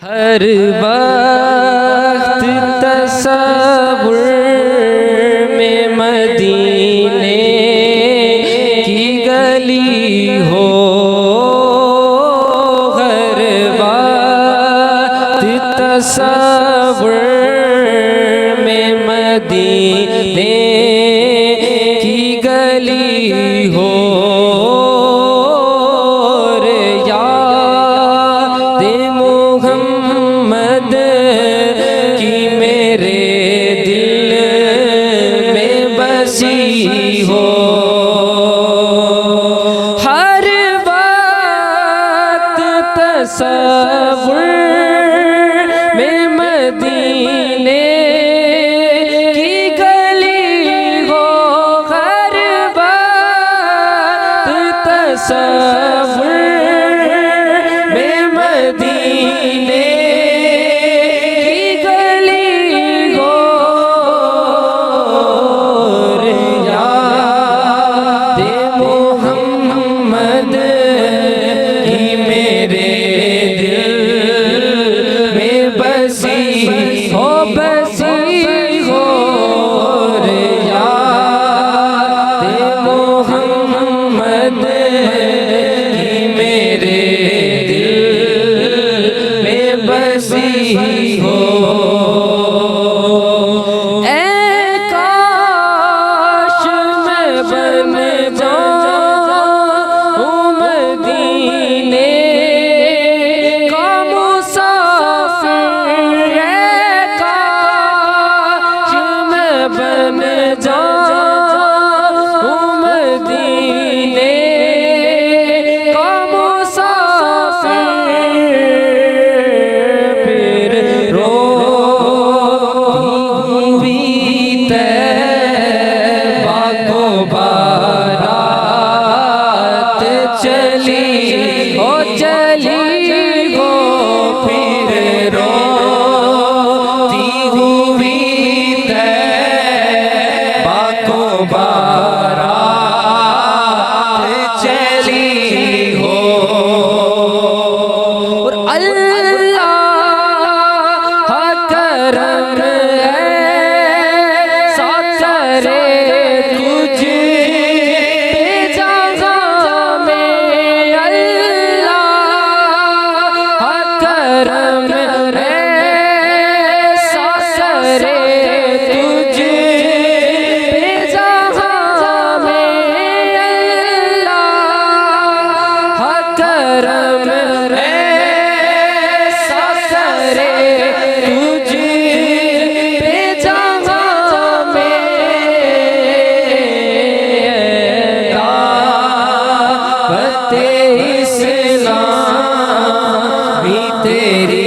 हर वक्त तसव्वुर में मदीने की गली हो, हर वक्त तसव्वुर में मदीने की गली हो। हो हर वक्त तसव्वुर में मदीने की गली हो, हर वक्त तसव्वुर में मदीने हो। ऐ काश मैं बन जाऊं मदीने का मुसाफिर, ऐ काश मैं बन जाऊं मदीने का मुसाफिर। चली हो चली हो फिर रोती हुई तैबा बारात चली हो। और अल्लाह करम है सारे तुझ इस्लाम भी तेरी